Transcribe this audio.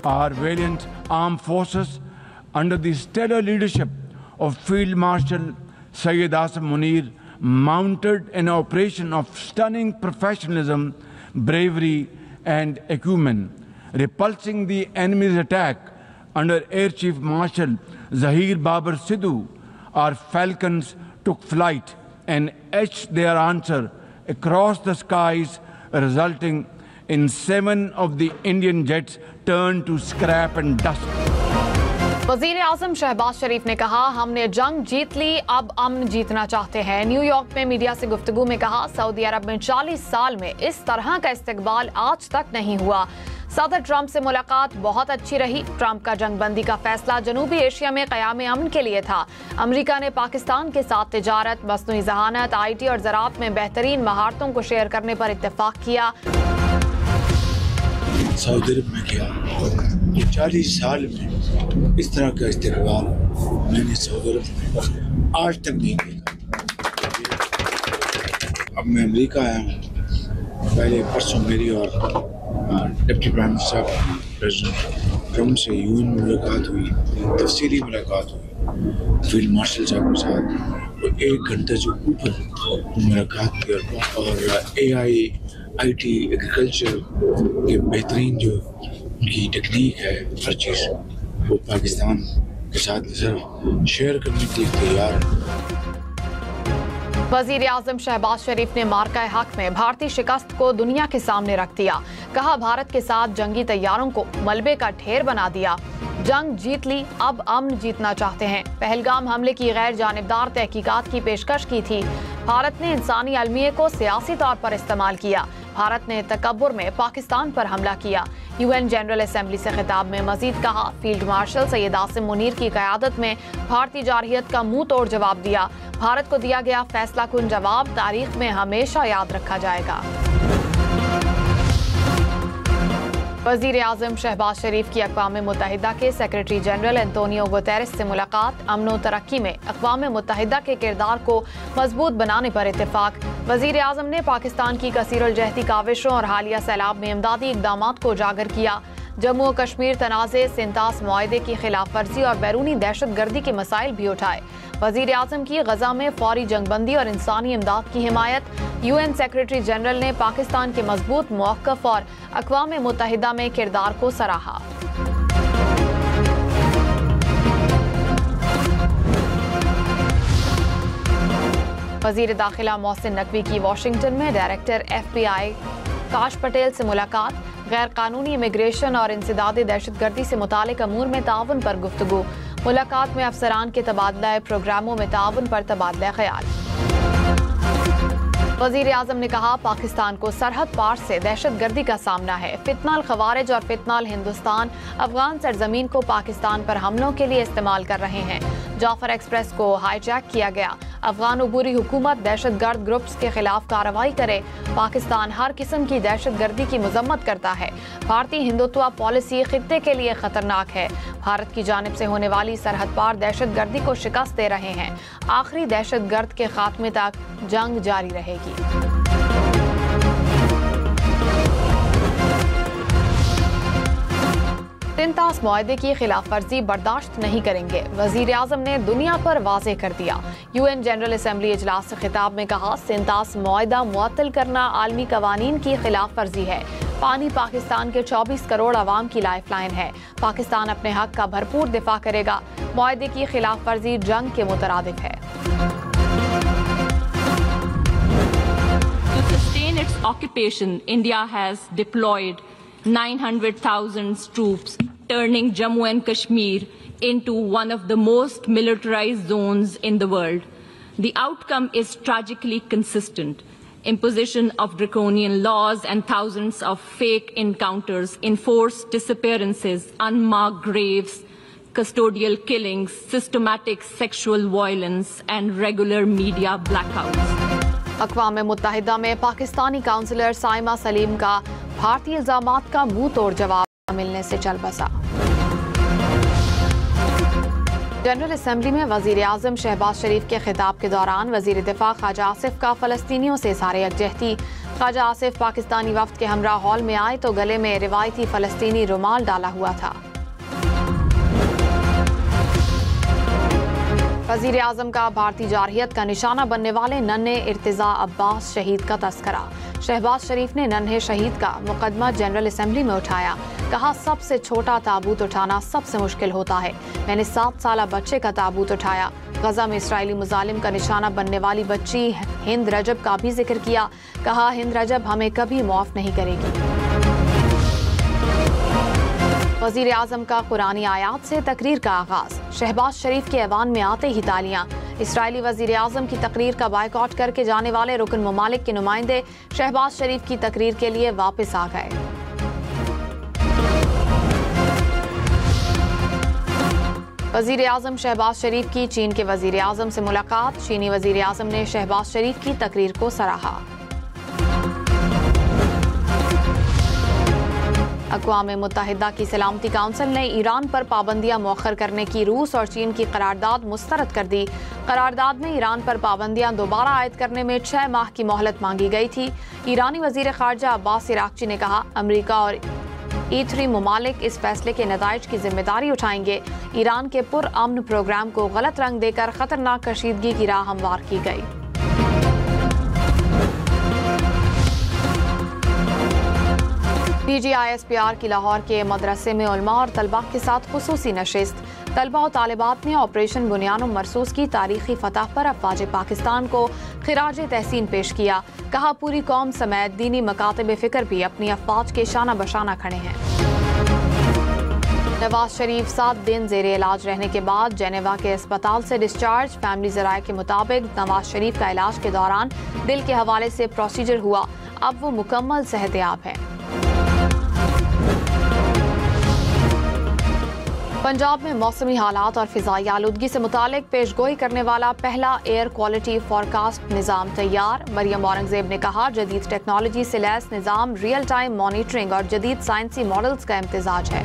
Our valiant armed forces, under the stellar leadership of Field Marshal Syed Asim Munir, mounted an operation of stunning professionalism, bravery, and acumen, repulsing the enemy's attack under Air Chief Marshal Zahir Babar Sidhu. Our falcons took flight and etched their answer across the skies, resulting in 7 of the Indian jets turned to scrap and dust. वज़ीर आज़म शहबाज शरीफ ने कहा, हमने जंग जीत ली, अब अमन जीतना चाहते हैं। New York में मीडिया से गुफ्तगू में कहा, सऊदी अरब में 40 साल में इस तरह का इस्तकबाल आज तक नहीं हुआ। सदर ट्रंप से मुलाकात बहुत अच्छी रही। ट्रंप का जंगबंदी का फैसला जनूबी एशिया में क़याम अमन के लिए था। अमेरिका ने पाकिस्तान के साथ तिजारत, मसनूई ज़हानत, IT और ज़राअत में बेहतरीन महारतों को शेयर करने पर इत्तेफाक किया। सऊदी अरब में गया, 40 साल में इस तरह का इस्तेकबाल मैंने सऊदी अरब में आज तक नहीं देखा। अब मैं अमेरिका आया हूँ, पहले परसों मेरी और deputy prime minister president Trump से UN में मुलाकात हुई, तफसीली मुलाकात हुई फील्ड मार्शल साहब के साथ, और 1 घंटे से ऊपर मुलाकात की और AI, IT, एग्रीकल्चर के बेहतरीन जो उनकी टेक्निक है, हर चीज़ वो पाकिस्तान के साथ सिर्फ शेयर करने के लिए तैयार है। वज़ीर आज़म शहबाज शरीफ ने मार्का हक में भारतीय शिकस्त को दुनिया के सामने रख दिया। कहा, भारत के साथ जंगी तैयारों को मलबे का ढेर बना दिया। जंग जीत ली, अब अमन जीतना चाहते हैं। पहलगाम हमले की गैर जानिबदार तहकीकात की पेशकश की थी। भारत ने इंसानी अलमिये को सियासी तौर पर इस्तेमाल किया। भारत ने तकब्बुर में पाकिस्तान पर हमला किया। UN जनरल असेंबली से खिताब में मजीद कहा, फील्ड मार्शल सैयद आसिम मुनीर की क़यादत में भारतीय जारहियत का मुंह तोड़ जवाब दिया। भारत को दिया गया फैसला कुन जवाब तारीख में हमेशा याद रखा जाएगा। वज़ीर आज़म शहबाज शरीफ की अक़वाम मुत्तहिदा के सेक्रेटरी जनरल एंटोनियो गुतेरेस से मुलाकात। अमन व तरक्की में अक़वाम मुत्तहिदा के किरदार को मजबूत बनाने पर इत्तेफाक। वज़ीर आज़म ने पाकिस्तान की कसीरुल जहती काविशों और हालिया सैलाब में इमदादी इक़दामात को उजागर किया। जम्मू और कश्मीर तनाज़े, सिंतास मुआहदे की खिलाफ वर्जी और बैरूनी दहशत गर्दी के मसाइल भी उठाए। वज़ीर आज़म की गज़ा में फौरी जंगबंदी और इंसानी इमदाद की हिमायत। UN सेक्रेटरी जनरल ने पाकिस्तान के मजबूत मौक़िफ़ और अक़वाम मुत्तहिदा में किरदार को सराहा। वज़ीर दाखिला मोहसिन नकवी की वाशिंगटन में डायरेक्टर FBI काश पटेल से मुलाकात। गैर कानूनी इमिग्रेशन और इंसदाद दहशत गर्दी से मुतालिक अमूर में ताउन पर गुफ्तगू। मुलाकात में अफसरान के तबादला प्रोग्रामों में ताउन पर तबादला ख्याल। वज़ीर आज़म ने कहा, पाकिस्तान को सरहद पार से दहशत गर्दी का सामना है। फितनाल खवारिज और फितनाल हिंदुस्तान अफगान सरजमीन को पाकिस्तान पर हमलों के लिए इस्तेमाल कर रहे हैं। जाफर एक्सप्रेस को हाईजैक किया गया। अफगान उबूरी हुकूमत दहशत गर्द ग्रुप्स के खिलाफ कार्रवाई करे। पाकिस्तान हर किस्म की दहशत गर्दी की मजम्मत करता है। भारतीय हिंदुत्व पॉलिसी खित्ते के लिए खतरनाक है। भारत की जानिब से होने वाली सरहद पार दहशत गर्दी को शिकस्त दे रहे हैं। आखिरी दहशत गर्द के खात्मे तक जंग जारी रहेगी। सिंतास मुआहदे की खिलाफ वर्जी बर्दाश्त नहीं करेंगे। वज़ीर आज़म ने दुनिया पर वाज़ेह कर दिया। UN जनरल असेंबली इजलास से खिताब में कहा, सिंतास मुआहदा मुअत्तल करना आलमी कवानीन की खिलाफ वर्जी है। पानी पाकिस्तान के 24 करोड़ आवाम की लाइफलाइन है। पाकिस्तान अपने हक का भरपूर दिफा करेगा। मुआहदे की खिलाफ वर्जी जंग के मुतरादिफ है। To sustain its occupation, India has deployed 900,000 troops, turning Jammu and Kashmir into one of the most militarized zones in the world. The outcome is tragically consistent. Imposition of draconian laws and thousands of fake encounters, enforced disappearances, unmarked graves, custodial killings, systematic sexual violence, and regular media blackouts. अक़वाम मुत्तहिदा में Pakistani counsellor Saima Salim का भारतीय इल्जामात का मुंह तोड़ जवाब मिलने से चल बसा। जनरल असेंबली में वज़ीर आज़म शहबाज शरीफ के खिताब के दौरान वज़ीर दिफा ख्वाजा आसिफ का फ़लस्तीनियों से इज़हार यकजहती। ख्वाजा आसिफ पाकिस्तानी वफ्द के हमरा हॉल में आए तो गले में रिवायती फलस्तीनी रुमाल डाला हुआ था। वजीर आजम का भारतीय जारहियत का निशाना बनने वाले नन्हे इर्तिजा अब्बास शहीद का तस्करा। शहबाज शरीफ ने नन्हे शहीद का मुकदमा जनरल असेंबली में उठाया। कहा, सबसे छोटा ताबूत उठाना सबसे मुश्किल होता है। मैंने 7 साल बच्चे का ताबूत उठाया। गजा में इसराइली मुजालिम का निशाना बनने वाली बच्ची हिंद रजब का भी जिक्र किया। कहा, हिंद रजब हमें कभी माफ नहीं करेगी। वजीर आजम का कुरानी आयात से तकरीर का आगाज। शहबाज शरीफ के ऐवान में आते ही तालियां। इसराइली वजीर आजम की तकरीर का बायकॉट करके जाने वाले रुकन ममालिक के नुमाइंदे शहबाज शरीफ की तकरीर के लिए वापस आ गए। वजीर आजम शहबाज शरीफ की चीन के वजीर आजम से मुलाकात। चीनी वजीर आजम ने शहबाज शरीफ की तकरीर को सराहा। अक़वाम मुत्तहिदा की सलामती काउंसिल ने ईरान पर पाबंदियां मौखर करने की रूस और चीन की करारदाद मुस्तरद कर दी। करारदाद में ईरान पर पाबंदियां दोबारा आयद करने में 6 माह की मोहलत मांगी गई थी। ईरानी वजीर खारजा अब्बास इराक़ची ने कहा, अमरीका और E3 ममालिक इस फैसले के नताइज की जिम्मेदारी उठाएंगे। ईरान के पुरअमन प्रोग्राम को गलत रंग देकर खतरनाक कशीदगी की राह हमवार की गई। DGISPR की लाहौर के मदरसे में उलमा और तलबा के साथ खुसूसी नशिस्त। तलबा और तालिबात ने ऑपरेशन बुनियान मरसूस की तारीखी फतह पर अफवाज पाकिस्तान को खिराज तहसीन पेश किया। कहा, पूरी कौम समेत दीनी मकातब फिक्र भी अपनी अफवाज के शाना बशाना खड़े हैं। नवाज शरीफ 7 दिन जेर इलाज रहने के बाद जेनेवा के अस्पताल से डिस्चार्ज। फैमिली ज़राए के मुताबिक नवाज शरीफ का इलाज के दौरान दिल के हवाले से प्रोसीजर हुआ। अब वो मुकम्मल सेहतयाब है। पंजाब में मौसमी हालात और फिजाई आलूदगी से मुतालिक पेशगोई करने वाला पहला एयर क्वालिटी फोरकास्ट निज़ाम तैयार। मरियम औरंगजेब ने कहा, जदीद टेक्नोलॉजी से लैस निज़ाम रियल टाइम मॉनिटरिंग और जदीद साइंसी मॉडल्स का इम्तिजाज है।